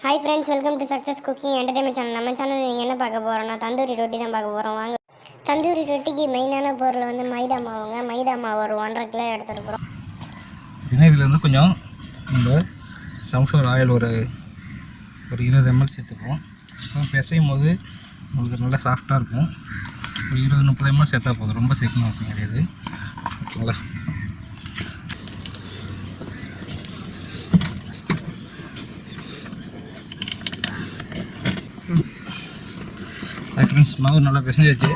Hi friends, welcome to Success Cooking Entertainment channel. நம்ம சேனல்ல நீங்க என்ன பார்க்க போறோம்னா தந்தூரி ரொட்டி தான் பார்க்க போறோம். வாங்க. தந்தூரி ரொட்டிக்கு மெயினான பொருள் வந்து மைதா மாவுங்க. மைதா மாவு ஒரு 1.5 கிலோ எடுத்துக்கிறோம். இதுல வந்து கொஞ்சம் நம்ம சன்ஃப்ளவர் ஆயில் ஒரு 20 ml சேர்த்துப்போம். பிசையும் போது உங்களுக்கு நல்லா சாஃப்டாக இருக்கும். ஒரு 20-30 ml சேர்த்தா போதும், ரொம்ப சேர்க்கணும் அவசியம் கிடையாது. ஓகேங்களா? ஃப்ரெண்ட்ஸ், மாவு நல்லா பிசைஞ்சு வச்சு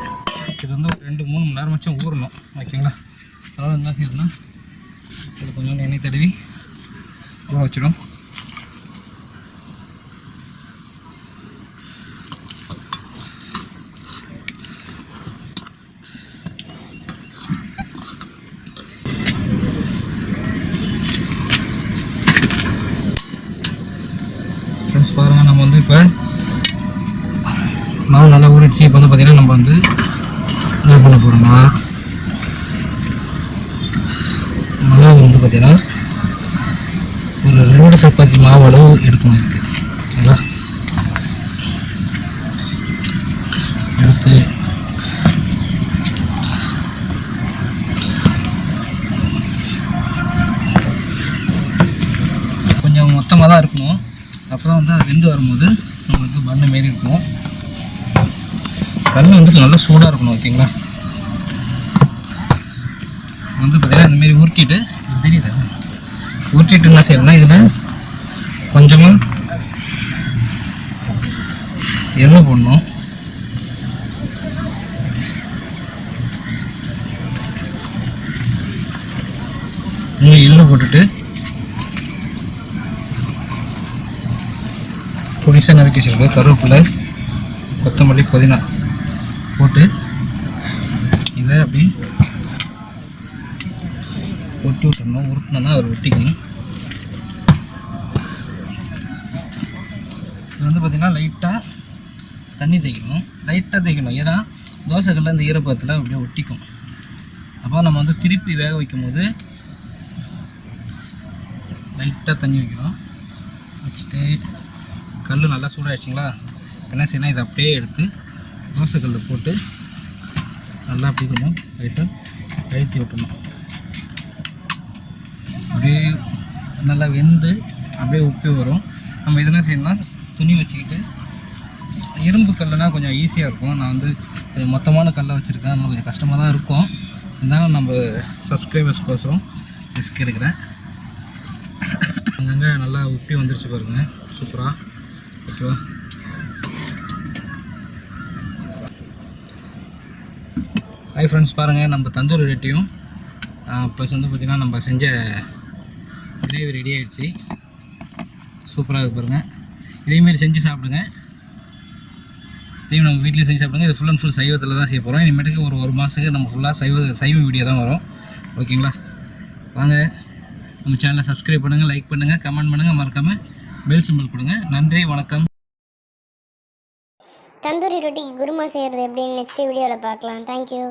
இது வந்து ஒரு 2-3 மணி நேரமாச்சும் ஊறணும். ஓகேங்களா? அதனால் என்ன செய்யணும்னா இதில் கொஞ்சம் எண்ணெய் தடவி ஊற வச்சிடும். ஃப்ரெண்ட்ஸ் பாருங்கள், நம்ம வந்து இப்போ மாவு நல்லா ஊறிடுச்சு. இப்போ வந்து பார்த்திங்கன்னா நம்ம வந்து என்ன பண்ண போகிறோம்னா மாவு வந்து பார்த்திங்கன்னா ஒரு 2 சப்பாத்தி மாவு அளவு எடுக்கணும். இதுக்கு ஓகேங்களா? எடுத்து கொஞ்சம் மொத்தமாக தான் இருக்கணும். அப்போ தான் வந்து அது வெந்து வரும்போது நம்மளுக்கு பண்ணு மாரி இருக்கும். கல் வந்து நல்லா சூடாக இருக்கணும். ஓகேங்களா? வந்து பார்த்திங்கன்னா இந்தமாரி உருட்டிட்டு தெரியுது, உருட்டிட்டு என்ன செய்யணும்னா இதில் கொஞ்சமாக எண்ணெய் போடணும். எண்ணெய் போட்டுட்டு பொடிசாக நறுக்கி வச்சுருக்க கருவேப்பிலை, கொத்தமல்லி, புதினா போட்டு இதை அப்படி ஒட்டி விட்டுறணும். உருட்டினோன்னா அவர் ஒட்டிக்கணும். இது வந்து பார்த்திங்கன்னா லைட்டாக தண்ணி தேய்க்கணும். லைட்டாக தேய்க்கணும். ஏன்னா தோசைக்கல்ல இந்த ஈரப்பதத்தில் அப்படியே ஒட்டிக்கும். அப்போ நம்ம வந்து திருப்பி வேக வைக்கும் போது லைட்டாக தண்ணி வைக்கணும். வச்சுட்டு கல் நல்லா சூடாகிடுச்சிங்களா? என்ன செய்யணும், இதை அப்படியே எடுத்து தோசைக்கல்லில் போட்டு நல்லா அப்படி கொஞ்சம் லைட்டாக அழுத்தி விட்டணும். அப்படியே நல்லா வெந்து அப்படியே உப்பி வரும். நம்ம இதெல்லாம் செய்யணும்னா துணி வச்சுக்கிட்டு, இரும்பு கல்லுனா கொஞ்சம் ஈஸியாக இருக்கும். நான் வந்து கொஞ்சம் மொத்தமான கல்லை வச்சுருக்கேன், அதனால் கொஞ்சம் கஷ்டமாக தான் இருக்கும். இருந்தாலும் நம்ம சப்ஸ்கிரைபர்ஸ்க்கோசரம் ரிஸ்க் எடுக்கிறேன். அங்கங்கே நல்லா உப்பி வந்துருச்சு பாருங்கள், சூப்பராக. ஓகேவா? ஹாய் ஃப்ரெண்ட்ஸ், பாருங்கள் நம்ம தந்தூரி ரொட்டியும் ப்ளஸ் வந்து பார்த்திங்கன்னா நம்ம செஞ்ச கிரேவி ரெடி ஆகிடுச்சு. சூப்பராக இருக்குது பாருங்கள். இதேமாரி செஞ்சு சாப்பிடுங்க. இதையும் நம்ம வீட்டிலே செஞ்சு சாப்பிடுங்க. இது ஃபுல் அண்ட் ஃபுல் சைவத்தில் தான் செய்ய போகிறோம். இனிமேட்டுக்கு ஒரு மாதத்துக்கு நம்ம ஃபுல்லாக சைவ வீடியோ தான் வரும். ஓகேங்களா? வாங்க, நம்ம சேனலை சப்ஸ்கிரைப் பண்ணுங்கள், லைக் பண்ணுங்கள், கமெண்ட் பண்ணுங்கள், மறக்காமல் பெல் சிம்பிள் கொடுங்க. நன்றி, வணக்கம். தந்தூரி ரொட்டிக்கு குருமா செய்கிறது எப்படின்னு நெக்ஸ்ட் வீடியோவில் பார்க்கலாம். தேங்க்யூ.